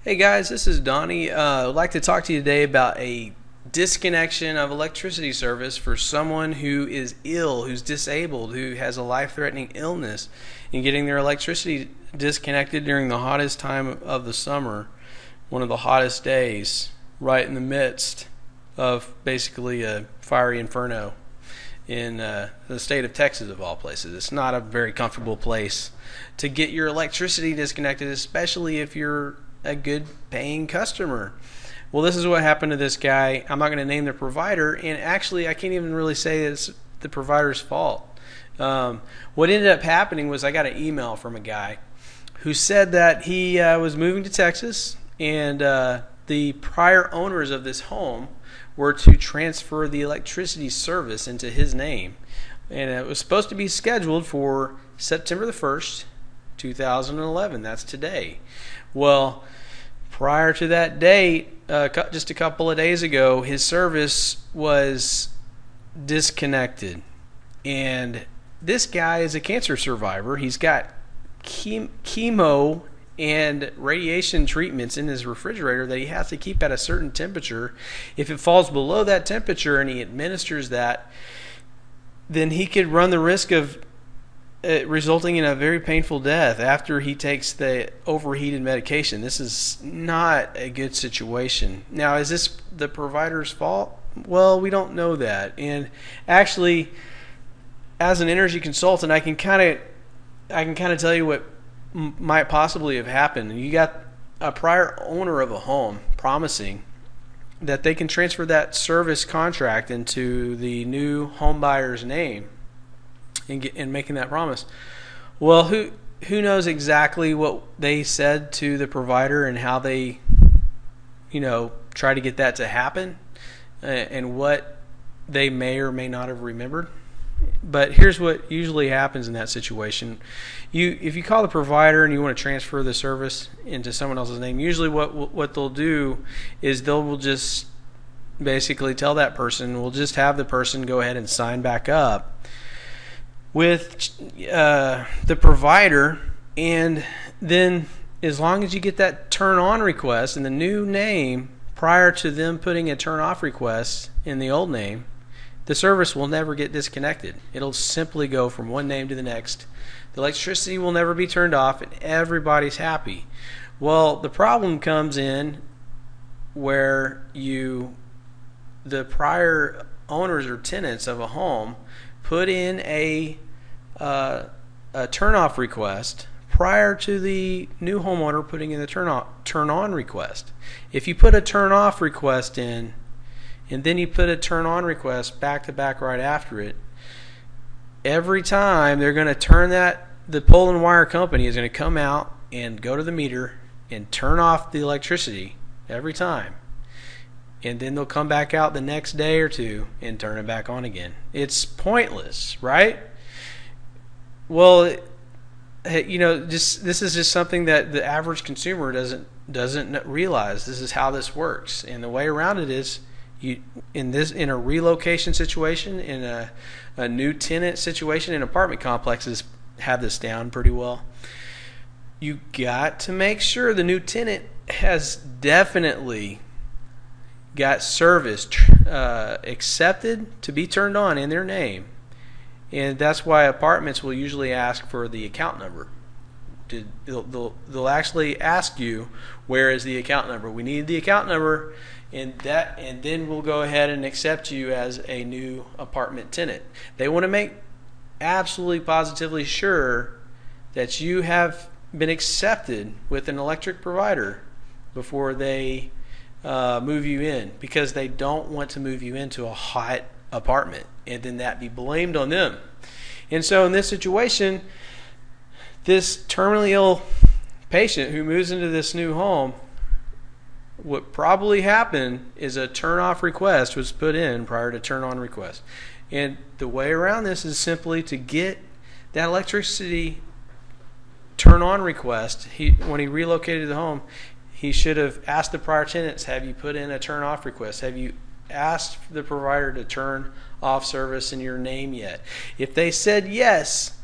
Hey guys, this is Donnie. I'd like to talk to you today about a disconnection of electricity service for someone who is ill, who's disabled, who has a life-threatening illness, and getting their electricity disconnected during the hottest time of the summer, one of the hottest days, right in the midst of basically a fiery inferno in the state of Texas, of all places. It's not a very comfortable place to get your electricity disconnected, especially if you're a good paying customer. Well, this is what happened to this guy. I'm not going to name the provider, and actually I can't even really say it's the provider's fault. What ended up happening was I got an email from a guy who said that he was moving to Texas, and the prior owners of this home were to transfer the electricity service into his name, and it was supposed to be scheduled for September the 1st, 2011. That's today. Well, prior to that date, just a couple of days ago, his service was disconnected. And this guy is a cancer survivor. He's got chemo and radiation treatments in his refrigerator that he has to keep at a certain temperature. If it falls below that temperature and he administers that, then he could run the risk of resulting in a very painful death after he takes the overheated medication. This is not a good situation. Now, is this the provider's fault? Well, we don't know that. And actually, as an energy consultant, I can kind of tell you what might possibly have happened. You got a prior owner of a home promising that they can transfer that service contract into the new home buyer's name, and making that promise. Well, who knows exactly what they said to the provider and how they, try to get that to happen, and what they may or may not have remembered. But here's what usually happens in that situation. If you call the provider and you want to transfer the service into someone else's name, usually what they'll do is will just basically tell that person, we'll just have the person go ahead and sign back up with the provider, and then as long as you get that turn on request in the new name prior to them putting a turn off request in the old name, the service will never get disconnected. It'll simply go from one name to the next. The electricity will never be turned off, and everybody's happy. Well, the problem comes in where the prior owners or tenants of a home put in a turn-off request prior to the new homeowner putting in the turn-on request. If you put a turn-off request in and then you put a turn-on request back-to-back right after it, every time they're going to turn the pole and wire company is going to come out and go to the meter and turn off the electricity every time. And then they'll come back out the next day or two and turn it back on again. It's pointless, right? Well, this is just something that the average consumer doesn't realize. This is how this works, and the way around it is in a relocation situation, in a new tenant situation, in apartment complexes have this down pretty well. You got to make sure the new tenant has definitely got service accepted to be turned on in their name. And that's why apartments will usually ask for the account number. They'll actually ask you, where is the account number? We need the account number, and then we'll go ahead and accept you as a new apartment tenant. They want to make absolutely positively sure that you have been accepted with an electric provider before they move you in, because they don't want to move you into a hot apartment and then that be blamed on them. And so in this situation, this terminally ill patient who moves into this new home, what probably happened is a turn off request was put in prior to turn on request. And the way around this is simply to get that electricity turn on request. When he relocated the home, he should have asked the prior tenants, have you put in a turn off request? Have you asked the provider to turn off service in your name yet? If they said yes,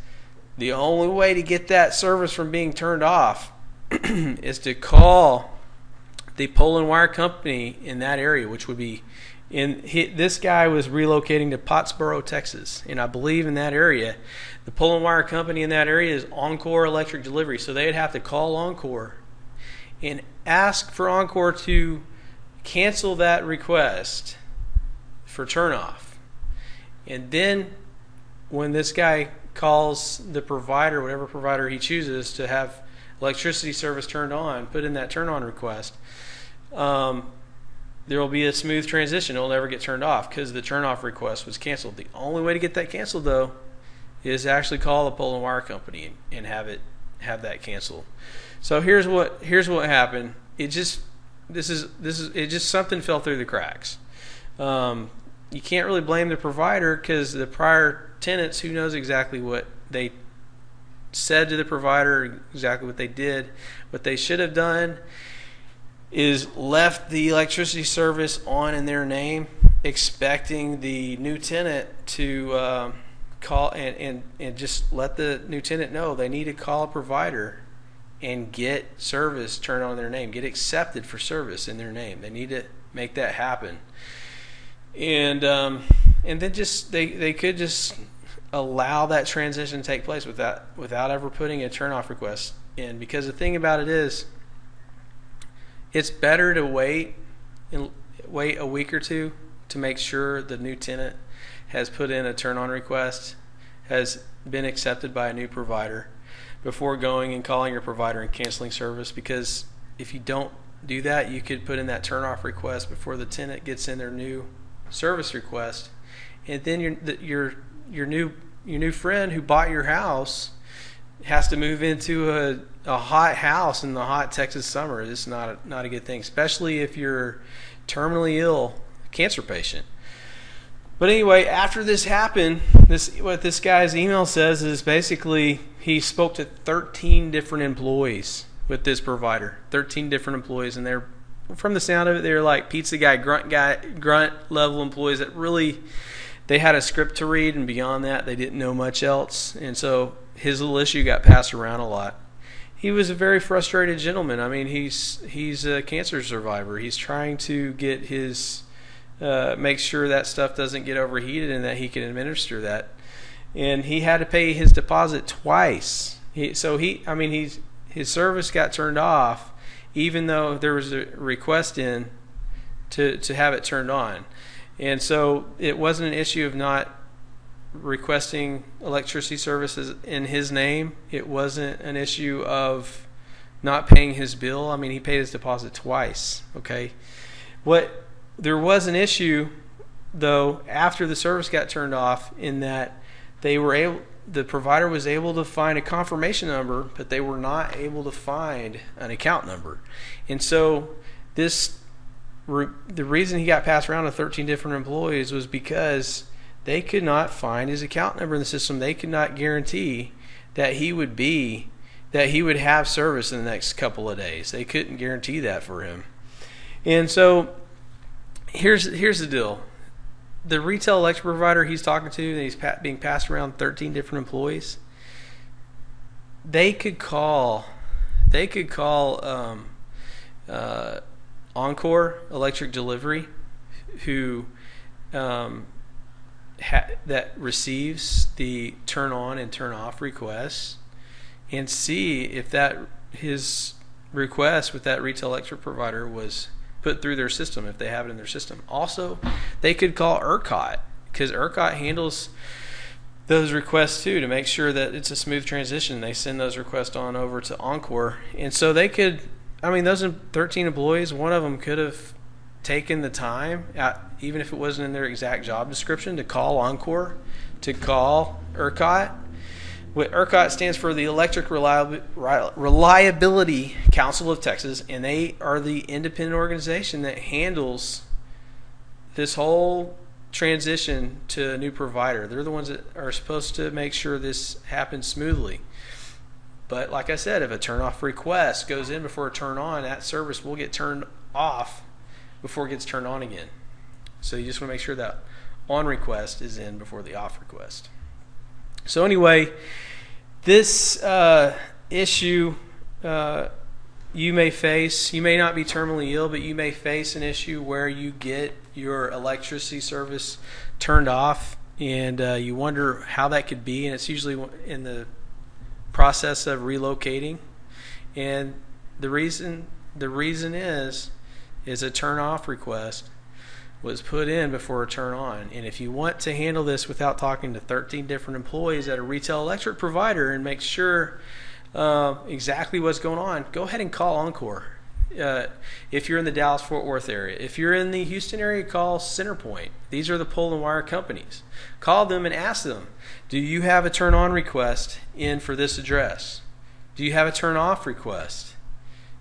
the only way to get that service from being turned off is to call the pole and wire company in that area, which would be this guy was relocating to Pottsboro, Texas, and I believe in that area, the pole and wire company in that area is Encore Electric Delivery. So they'd have to call Encore and ask for Encore to cancel that request for turnoff. And then when this guy calls the provider, whatever provider he chooses to have electricity service turned on, put in that turn on request, there will be a smooth transition. It will never get turned off because the turn off request was canceled. The only way to get that canceled, though, is actually call the pole and wire company and have that canceled. So here's what happened. It just something fell through the cracks. You can't really blame the provider because the prior tenants, who knows exactly what they said to the provider, exactly what they did. What they should have done is left the electricity service on in their name, expecting the new tenant to call and just let the new tenant know they need to call a provider and get service turned on in their name, get accepted for service in their name. They need to make that happen. And then just they could just allow that transition to take place without ever putting a turn-off request in. Because the thing about it is, it's better to wait a week or two to make sure the new tenant has put in a turn-on request, has been accepted by a new provider, before going and calling your provider and canceling service. Because if you don't do that, you could put in that turn-off request before the tenant gets in their new service request, and then your new friend who bought your house has to move into a hot house in the hot Texas summer. It's not a good thing, especially if you're terminally ill, cancer patient. But anyway, after this happened, what this guy's email says is basically he spoke to 13 different employees with this provider, 13 different employees, and they're, from the sound of it, they're like pizza guy, grunt level employees that really, they had a script to read, and beyond that, they didn't know much else. And so his little issue got passed around a lot. He was a very frustrated gentleman. I mean, he's a cancer survivor. He's trying to get his make sure that stuff doesn't get overheated and that he can administer that. And he had to pay his deposit twice. His service got turned off, even though there was a request in to have it turned on. And so it wasn't an issue of not requesting electricity services in his name. It wasn't an issue of not paying his bill. I mean, he paid his deposit twice. Okay. There was an issue, though, after the service got turned off, in that the provider was able to find a confirmation number, but they were not able to find an account number. And so the reason he got passed around to 13 different employees was because they could not find his account number in the system. They could not guarantee that he would have service in the next couple of days. They couldn't guarantee that for him. And so here's the deal. The retail electric provider he's talking to, and he's being passed around 13 different employees, they could call Encore Electric Delivery, who that receives the turn on and turn off requests, and see if his request with that retail electric provider was put through their system, if they have it in their system. Also, they could call ERCOT, because ERCOT handles those requests too, to make sure that it's a smooth transition. They send those requests on over to Encore. And so they could, those 13 employees, one of them could have taken the time, even if it wasn't in their exact job description, to call Encore, to call ERCOT. What ERCOT stands for, the Electric Reliability Council of Texas, and they are the independent organization that handles this whole transition to a new provider. They're the ones that are supposed to make sure this happens smoothly. But like I said, if a turn-off request goes in before a turn-on, that service will get turned off before it gets turned on again. So you just want to make sure that on request is in before the off request. So anyway, this issue you may not be terminally ill, but you may face an issue where you get your electricity service turned off, and you wonder how that could be, and it's usually in the process of relocating. And the reason is a turn off request was put in before a turn on. And if you want to handle this without talking to 13 different employees at a retail electric provider and make sure exactly what's going on, go ahead and call Encore. If you're in the Dallas-Fort Worth area. If you're in the Houston area, call CenterPoint. These are the pole and wire companies. Call them and ask them, do you have a turn on request in for this address? Do you have a turn off request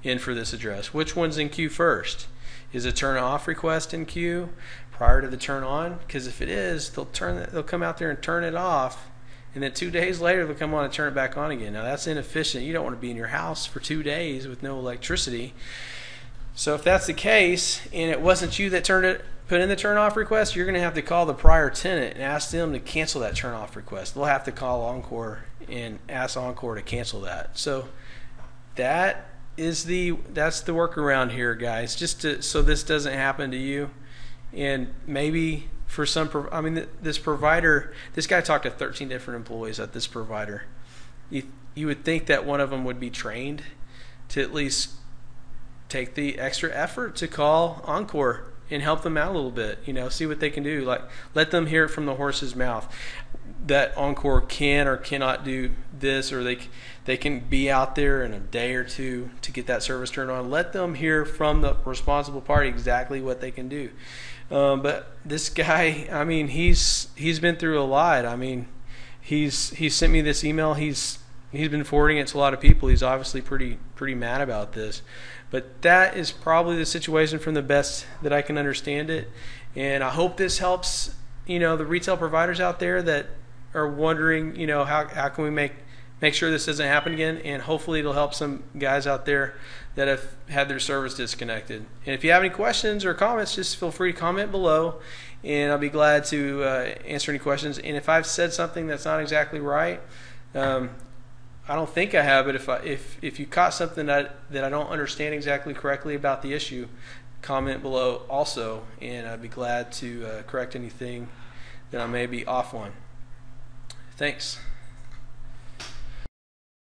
in for this address? Which one's in queue first? Is a turn off request in queue prior to the turn on? Because if it is, they'll come out there and turn it off, and then 2 days later they'll come on and turn it back on again. Now that's inefficient. You don't want to be in your house for 2 days with no electricity. So if that's the case and it wasn't you that put in the turn off request, you're going to have to call the prior tenant and ask them to cancel that turn off request. They'll have to call Encore and ask Encore to cancel that. So that's the workaround here, guys, so this doesn't happen to you. And maybe for some, this provider, this guy talked to 13 different employees at this provider. You would think that one of them would be trained to at least take the extra effort to call Encore and help them out a little bit, see what they can do. Like, let them hear it from the horse's mouth that Encore can or cannot do this, or they can be out there in a day or two to get that service turned on. Let them hear from the responsible party exactly what they can do. But this guy, he's been through a lot. He's sent me this email. He's been forwarding it to a lot of people. He's obviously pretty mad about this. But that is probably the situation from the best that I can understand it. And I hope this helps, the retail providers out there that are wondering, how can we make sure this doesn't happen again. And hopefully it'll help some guys out there that have had their service disconnected. And if you have any questions or comments, just feel free to comment below, and I'll be glad to answer any questions. And if I've said something that's not exactly right, I don't think I have, but if you caught something that I don't understand exactly correctly about the issue, comment below also, and I'd be glad to correct anything that I may be off on. Thanks.